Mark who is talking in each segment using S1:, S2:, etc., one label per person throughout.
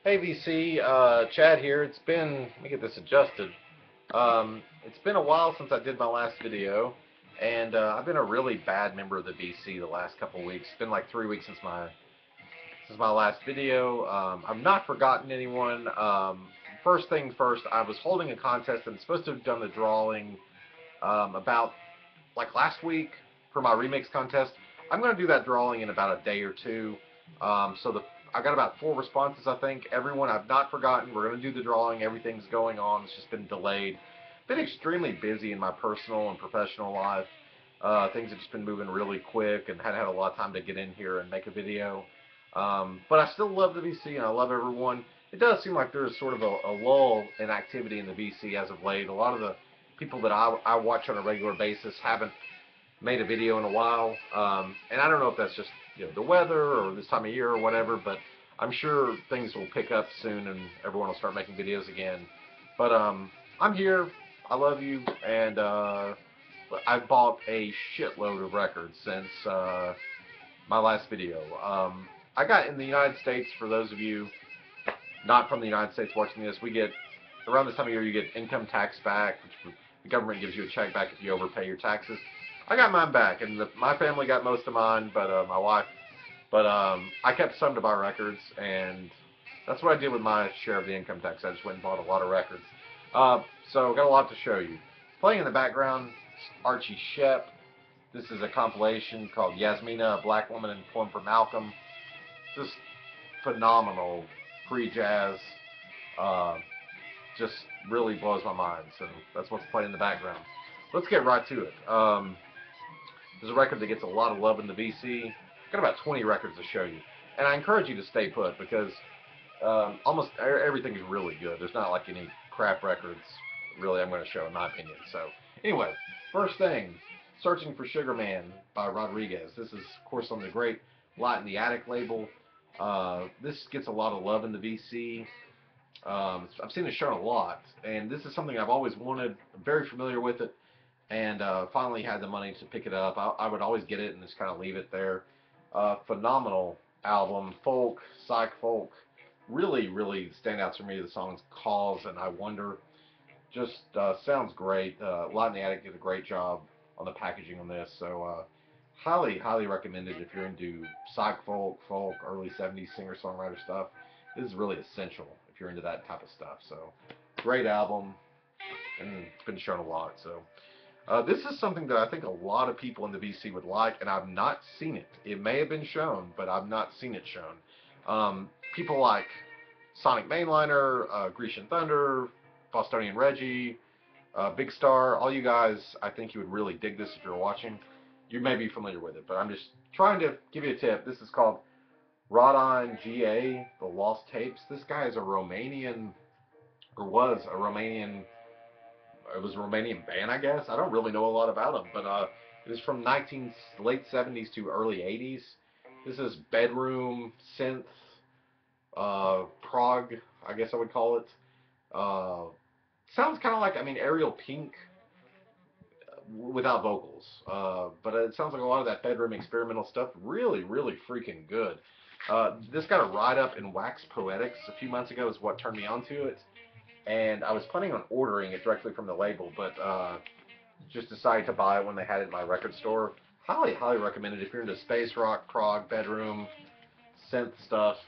S1: Hey VC, Chad here. Let me get this adjusted. It's been a while since I did my last video, and I've been a really bad member of the VC the last couple of weeks. It's been like 3 weeks since my last video. I've not forgotten anyone. First thing first, I was holding a contest and supposed to have done the drawing about like last week for my remix contest. I'm going to do that drawing in about a day or two. I got about 4 responses, I think. Everyone I've not forgotten. We're going to do the drawing. Everything's going on. It's just been delayed. Been extremely busy in my personal and professional life. Things have just been moving really quick and hadn't had a lot of time to get in here and make a video. But I still love the VC and I love everyone. It does seem like there's sort of a lull in activity in the VC as of late. A lot of the people that I watch on a regular basis haven't made a video in a while, and I don't know if that's just the weather or this time of year or whatever, but I'm sure things will pick up soon and everyone will start making videos again. But I'm here. I love you, and I've bought a shitload of records since my last video. I got in the United States, for those of you not from the United States watching this, we get, around this time of year, you get income tax back, which the government gives you a check back if you overpay your taxes. I got mine back, and my family got most of mine, but my wife. But I kept some to buy records, and that's what I did with my share of the income tax. I just went and bought a lot of records. So got a lot to show you. Playing in the background, Archie Shepp. This is a compilation called Yasmina, a Black Woman in Poem for Malcolm. Just phenomenal pre-jazz. Just really blows my mind. So that's what's playing in the background. Let's get right to it. There's a record that gets a lot of love in the VC. Got about 20 records to show you. And I encourage you to stay put because almost everything is really good. There's not like any crap records, really, I'm going to show in my opinion. So anyway, first thing, Searching for Sugar Man by Rodriguez. This is, of course, on the great Light in the Attic label. This gets a lot of love in the VC. I've seen it shown a lot, and this is something I've always wanted. I'm very familiar with it. And finally had the money to pick it up. I would always get it and just kind of leave it there. Phenomenal album, folk, psych folk. Really, really stand out to me. The songs Cause and I Wonder. Just sounds great. Light in the Attic did a great job on the packaging on this. So highly, highly recommended if you're into psych folk, early 70s singer-songwriter stuff. This is really essential if you're into that type of stuff. So great album. And it's been shown a lot. So this is something that I think a lot of people in the VC would like, and I've not seen it. It may have been shown, but I've not seen it shown. People like Sonic Mainliner, Grecian Thunder, Bostonian Reggie, Big Star, all you guys, I think you would really dig this if you're watching. You may be familiar with it, but I'm just trying to give you a tip. This is called Rodon GA, The Lost Tapes. This guy is a Romanian, or was a Romanian. It was a Romanian band, I guess. I don't really know a lot about him, but it was from late 70s to early 80s. This is bedroom, synth, prog, I guess I would call it. Sounds kind of like, Ariel Pink without vocals. But it sounds like a lot of that bedroom experimental stuff. Really, really freaking good. This got a write-up in Wax Poetics a few months ago is what turned me onto it. And I was planning on ordering it directly from the label, but just decided to buy it when they had it in my record store. Highly, highly recommended if you're into space rock, prog, bedroom, synth stuff.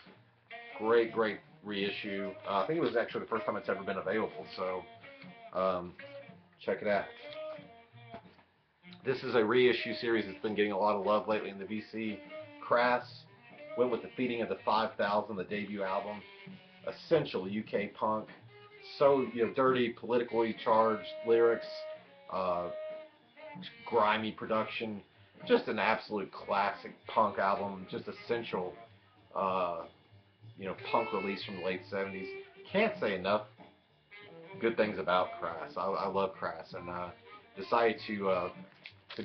S1: Great, great reissue. I think it was actually the first time it's ever been available, so check it out. This is a reissue series that's been getting a lot of love lately in the VC. Crass went with the Feeding of the 5000, the debut album. Essential UK punk. So dirty, politically charged lyrics, grimy production, just an absolute classic punk album, just essential, punk release from the late 70s. Can't say enough good things about Crass. I love Crass, and decided to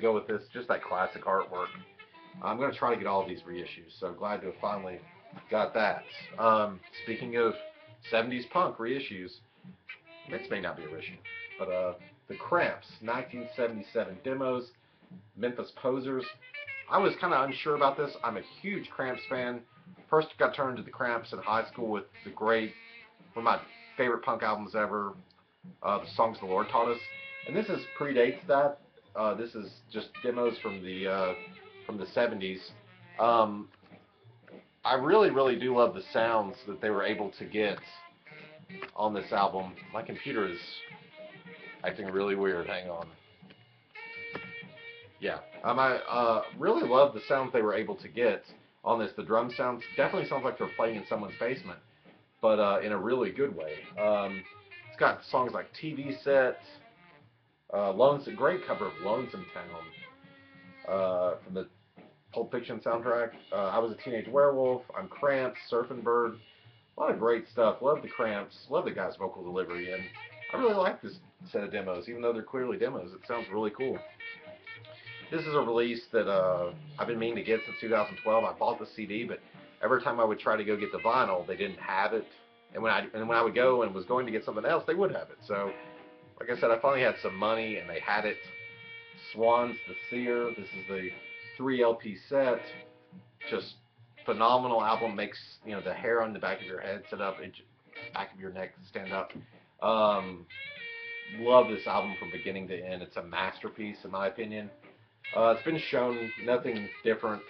S1: go with this, just that classic artwork. I'm going to try to get all of these reissues, so glad to have finally got that. Speaking of 70s punk reissues, this may not be a reissue, but the Cramps, 1977 demos, Memphis Posers. I was kind of unsure about this. I'm a huge Cramps fan. First got turned to the Cramps in high school with the great, one of my favorite punk albums ever, the Songs the Lord Taught Us. And this predates that. This is just demos from the 70s. I really do love the sounds that they were able to get on this album. My computer is acting really weird. Hang on. Yeah, I really love the sounds they were able to get on this. The drum sounds definitely sounds like they're playing in someone's basement, but in a really good way. It's got songs like TV Set, Lonesome, great cover of Lonesome Town from the Pulp Fiction soundtrack. I Was a Teenage Werewolf, I'm Cramps, Surfing Bird. A lot of great stuff. Love the Cramps. Love the guy's vocal delivery, and I really like this set of demos, even though they're clearly demos. It sounds really cool. This is a release that I've been meaning to get since 2012. I bought the CD, but every time I would try to go get the vinyl, they didn't have it. And when I would go and was going to get something else, they would have it. So, like I said, I finally had some money, and they had it. Swans, The Seer. This is the 3 LP set. Just phenomenal album. Makes the hair on the back of your head sit up, back of your neck stand up. Love this album from beginning to end. It's a masterpiece in my opinion. It's been shown, nothing different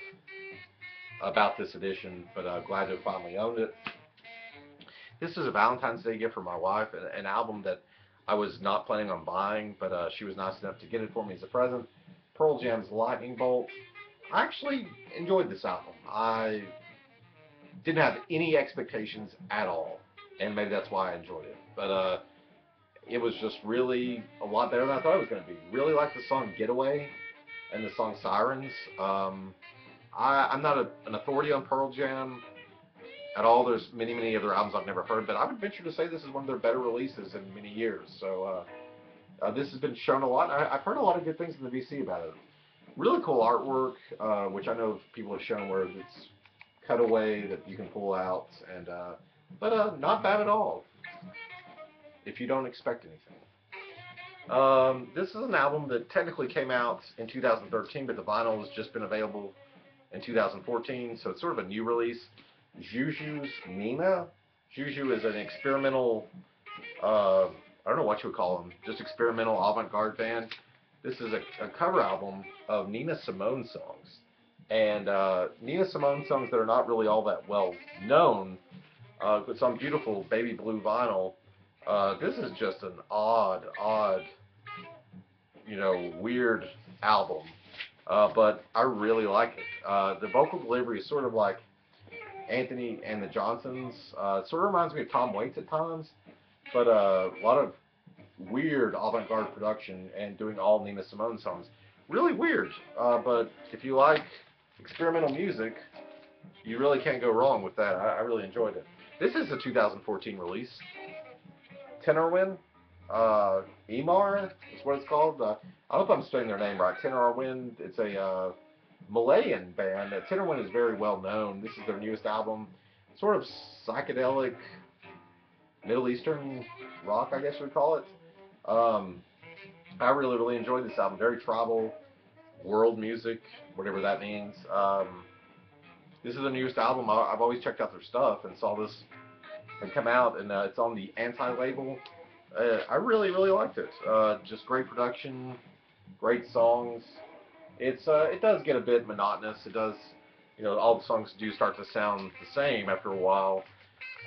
S1: about this edition, but glad to have finally owned it. This is a Valentine's Day gift for my wife, an album that I was not planning on buying, but she was nice enough to get it for me as a present. Pearl Jam's Lightning Bolt. I actually enjoyed this album. I didn't have any expectations at all, and maybe that's why I enjoyed it. But it was just really a lot better than I thought it was going to be. Really like the song Getaway and the song Sirens. I'm not an authority on Pearl Jam at all. There's many other albums I've never heard, but I would venture to say this is one of their better releases in many years. So this has been shown a lot. I've heard a lot of good things in the VC about it. Really cool artwork, which I know people have shown where it's cutaway that you can pull out, and but not bad at all if you don't expect anything. This is an album that technically came out in 2013, but the vinyl has just been available in 2014, so it's sort of a new release. Juju's Nina. Juju is an experimental, I don't know what you would call them, just experimental avant-garde band. This is a cover album of Nina Simone songs. And Nina Simone songs that are not really all that well known, but some beautiful baby blue vinyl. This is just an odd, weird album. But I really like it. The vocal delivery is sort of like Anthony and the Johnsons. It sort of reminds me of Tom Waits at times, but a lot of weird avant-garde production and doing all Nina Simone songs. Really weird, but if you like experimental music, you really can't go wrong with that. I really enjoyed it. This is a 2014 release. Tenor Win, Emar is what it's called. I hope I'm saying their name right. Tenor Win. It's a Malayan band. Tenor Win is very well known. This is their newest album. Sort of psychedelic, Middle Eastern rock, I guess you would call it. I really enjoyed this album. Very tribal, world music, whatever that means. This is the newest album. I've always checked out their stuff and saw this and come out, and it's on the Anti label. I really liked it. Just great production, great songs. It does get a bit monotonous. It does, all the songs do start to sound the same after a while.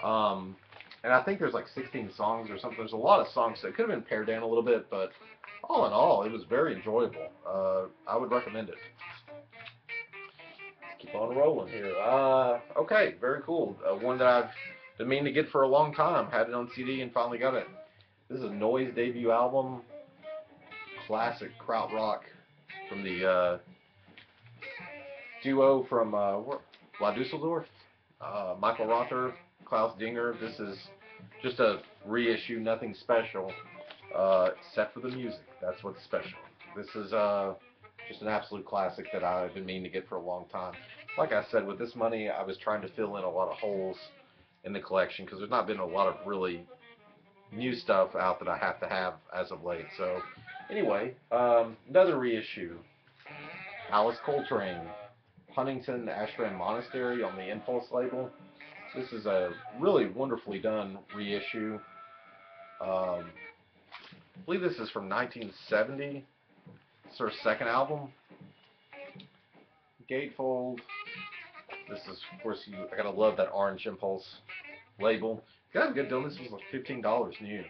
S1: And I think there's like 16 songs or something. There's a lot of songs, so it could have been pared down a little bit, but all in all, it was very enjoyable. I would recommend it. Let's keep on rolling here. Okay, very cool. One that I've been meaning to get for a long time. Had it on CD and finally got it. This is Noise debut album. Classic krautrock from the duo from La Dusseldorf. Michael Rother, Klaus Dinger. This is just a reissue, nothing special, except for the music. That's what's special. This is just an absolute classic that I've been meaning to get for a long time. Like I said, with this money, I was trying to fill in a lot of holes in the collection because there's not been a lot of really new stuff out that I have to have as of late. So anyway, another reissue. Alice Coltrane. Huntington Ashram Monastery on the Impulse label. This is a really wonderfully done reissue. I believe this is from 1970. It's their second album. Gatefold. This is, of course, I gotta love that orange Impulse label. Got a good deal. This was like $15 new.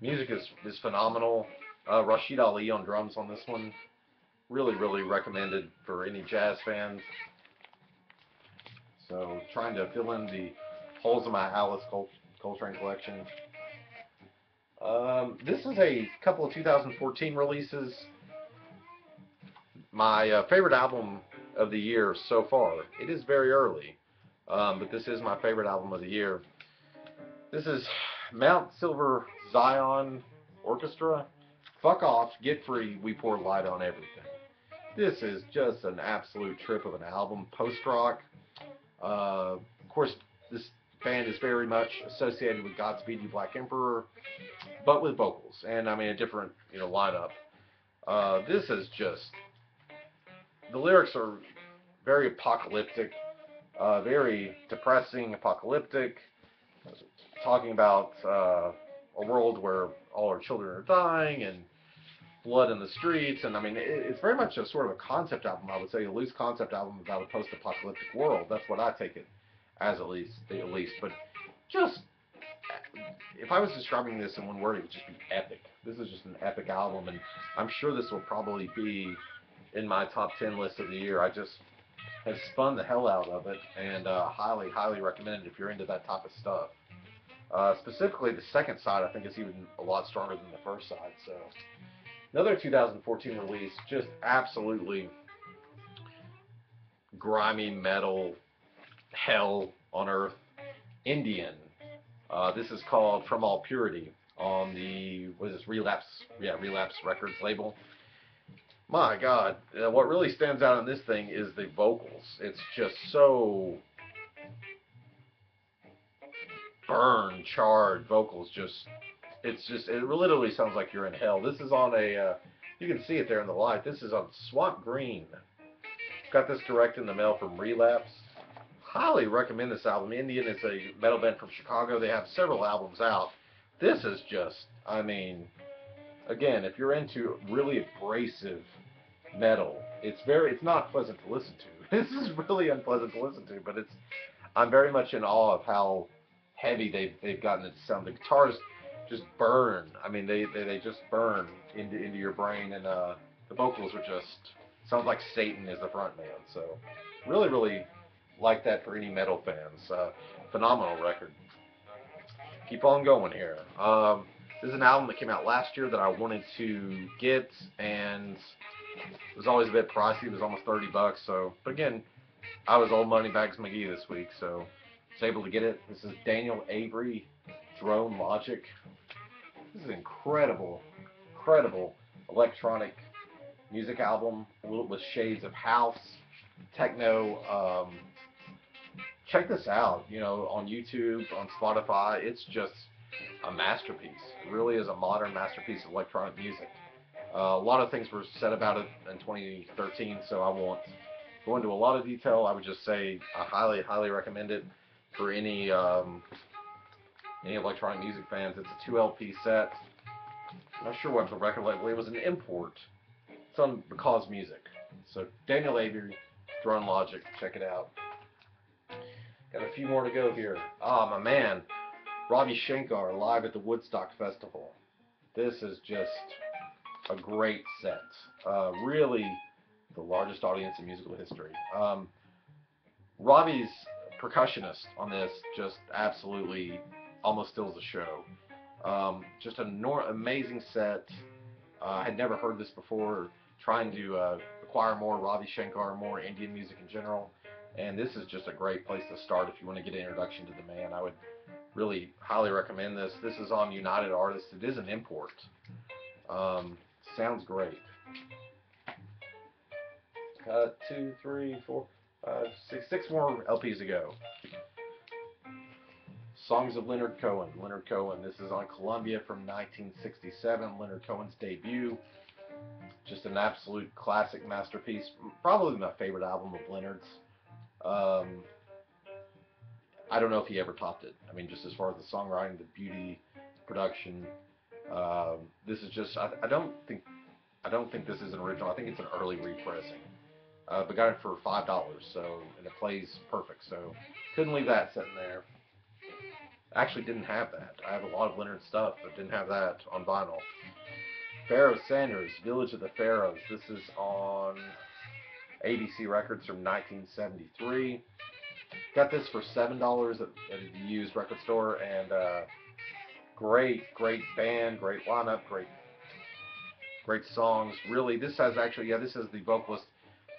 S1: Music is phenomenal. Rashid Ali on drums on this one. Really, really recommended for any jazz fans. So, trying to fill in the holes in my Alice Coltrane collection. This is a couple of 2014 releases. My favorite album of the year so far. It is very early, but this is my favorite album of the year. This is Mount Silver Zion Orchestra. Fuck Off, Get Free, We Pour Light on Everything. This is just an absolute trip of an album. Post-rock. Of course, this band is very much associated with Godspeed You Black Emperor, but with vocals, and I mean a different, lineup. This is just, the lyrics are very apocalyptic, very depressing, apocalyptic, talking about a world where all our children are dying and blood in the streets, and I mean it's very much a sort of a concept album. I would say a loose concept album about a post-apocalyptic world. That's what I take it as, at least. But just, if I was describing this in one word, it would just be epic. This is just an epic album, and I'm sure this will probably be in my top 10 list of the year. I just have spun the hell out of it, and highly, highly recommend it if you're into that type of stuff. Specifically, the second side I think is even a lot stronger than the first side. So, another 2014 release, just absolutely grimy metal hell on earth. Indian. This is called From All Purity on the, what is this, Relapse? Yeah, Relapse Records label. My God, what really stands out on this thing is the vocals. It's just so burned, charred vocals. It literally sounds like you're in hell. This is on a, you can see it there in the light. This is on Swamp Green. Got this direct in the mail from Relapse. Highly recommend this album. Indian is a metal band from Chicago. They have several albums out. This is just, I mean, again, if you're into really abrasive metal, it's not pleasant to listen to. This is really unpleasant to listen to, but I'm very much in awe of how heavy they've gotten it to sound. The guitars just burn. I mean, they just burn into your brain, and the vocals are just, sounds like Satan is the front man. So, really, really like that for any metal fans. Phenomenal record. Keep on going here. This is an album that came out last year that I wanted to get, and it was always a bit pricey. It was almost $30. So, but again, I was old money bags McGee this week, so I was able to get it. This is Daniel Avery, Drone Logic. This is an incredible electronic music album with shades of house, techno. Check this out, on YouTube, on Spotify. It's just a masterpiece. It really is a modern masterpiece of electronic music. A lot of things were said about it in 2013, so I won't go into a lot of detail. I would just say I highly, highly recommend it for any electronic music fans. It's a 2 LP set. I'm not sure what the record label. It was an import. It's on Because Music. So Daniel Avery, Drone Logic. Check it out. Got a few more to go here. My man, Ravi Shankar, live at the Woodstock Festival. This is just a great set. Really the largest audience in musical history. Ravi's percussionist on this just absolutely almost steals the show. Just an amazing set. I had never heard this before. Trying to acquire more Ravi Shankar, more Indian music in general. And this is just a great place to start if you want to get an introduction to the man. I would really highly recommend this. This is on United Artists. It is an import. Sounds great. 2, 3, 4, 5, 6 more LPs to go. Songs of Leonard Cohen. Leonard Cohen. This is on Columbia from 1967. Leonard Cohen's debut. Just an absolute classic masterpiece. Probably my favorite album of Leonard's. Um, I don't know if he ever topped it. I mean, just as far as the songwriting, the beauty, production. This is just. I don't think. I don't think this is an original. I think it's an early repressing. But got it for $5. So, and it plays perfect. So, couldn't leave that sitting there. Actually, didn't have that. I have a lot of Leonard stuff, but didn't have that on vinyl. Pharoah Sanders, Village of the Pharaohs. This is on ABC Records from 1973. Got this for $7 at a used record store, and great band, great lineup, great songs. Really, this has actually, this is the vocalist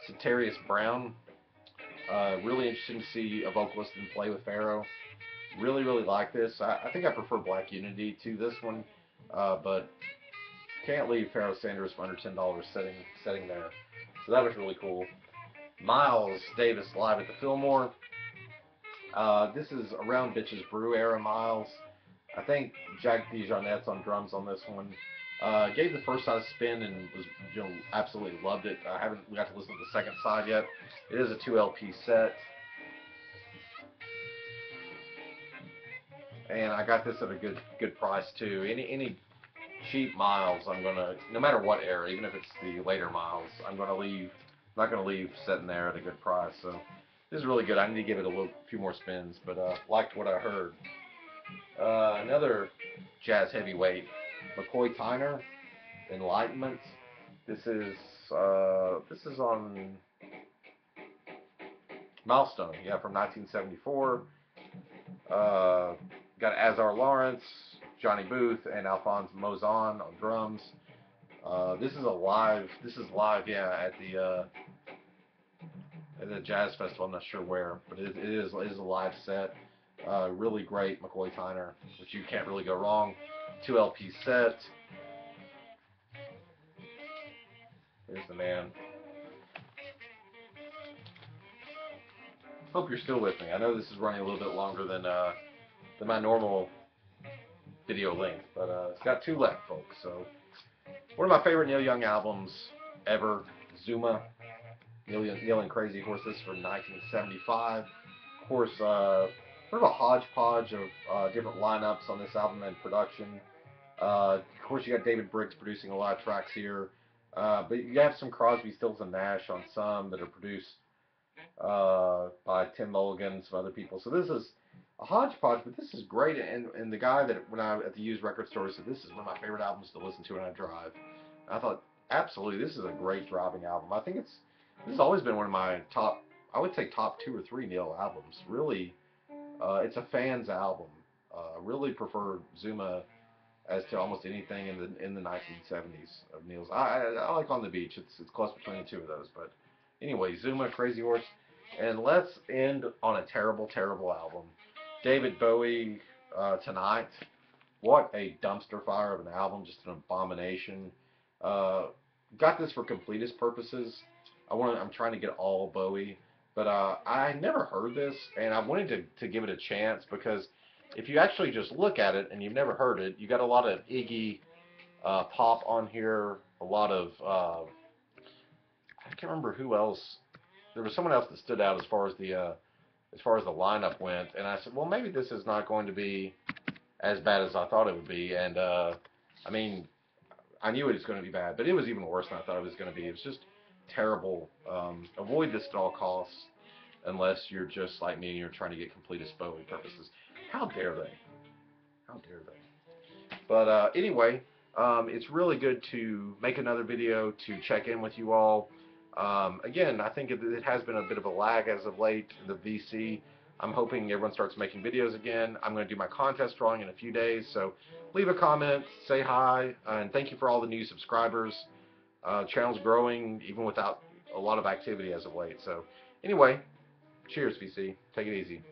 S1: Satarius Brown. Really interesting to see a vocalist and play with Pharoah. Really like this. I think I prefer Black Unity to this one, but can't leave Pharoah Sanders for under $10 sitting there. So that was really cool. Miles Davis live at the Fillmore. This is around Bitches Brew era Miles. I think Jack DeJohnette's on drums on this one. Gave the first side a spin and was, absolutely loved it. I haven't got to listen to the second side yet. It is a 2 LP set. And I got this at a good price too. Any cheap Miles, I'm gonna, no matter what era, even if it's the later Miles, I'm not gonna leave sitting there at a good price. So this is really good. I need to give it a few more spins, but liked what I heard. Another jazz heavyweight, McCoy Tyner, Enlightenment. This is on Milestone, from 1974. Got Azar Lawrence, Johnny Booth, and Alphonse Mozon on drums. This is live, at the Jazz Festival. I'm not sure where, but it is a live set. Really great McCoy Tyner, which you can't really go wrong. 2 LP set. Here's the man. Hope you're still with me. I know this is running a little bit longer than my normal video length, but it's got 2 left, folks. So, one of my favorite Neil Young albums ever, Zuma, Neil and Crazy Horse. This is from 1975. Of course, sort of a hodgepodge of different lineups on this album and production. Of course, you got David Briggs producing a lot of tracks here, but you have some Crosby, Stills, and Nash on some that are produced by Tim Mulligan and some other people. So this is a hodgepodge, but this is great. And the guy that when I at the used record store said this is one of my favorite albums to listen to when I drive. And I thought absolutely this is a great driving album. I think this has always been one of my top, I would say top 2 or 3 Neil albums. Really, it's a fan's album. Really prefer Zuma as to almost anything in the 1970s of Neil's. I like On the Beach. It's close between the 2 of those. But anyway, Zuma, Crazy Horse. And let's end on a terrible album. David Bowie, Tonight. What a dumpster fire of an album. Just an abomination. Got this for completist purposes. I'm trying to get all Bowie. But I never heard this, and I wanted to give it a chance because if you actually just look at it and you've never heard it, you got a lot of Iggy pop on here, a lot of I can't remember who else. There was someone else that stood out as far as the lineup went, and I said, well, maybe this is not going to be as bad as I thought it would be. And I mean, I knew it was going to be bad, but it was even worse than I thought it was going to be. It was just terrible. Avoid this at all costs, unless you're just like me and you're trying to get completist Bowie purposes. How dare they? How dare they? But anyway, it's really good to make another video to check in with you all. Again, I think it has been a bit of a lag as of late, the VC. I'm hoping everyone starts making videos again. I'm going to do my contest drawing in a few days, so leave a comment, say hi, and thank you for all the new subscribers. Channel's growing even without a lot of activity as of late. So anyway, cheers, VC. Take it easy.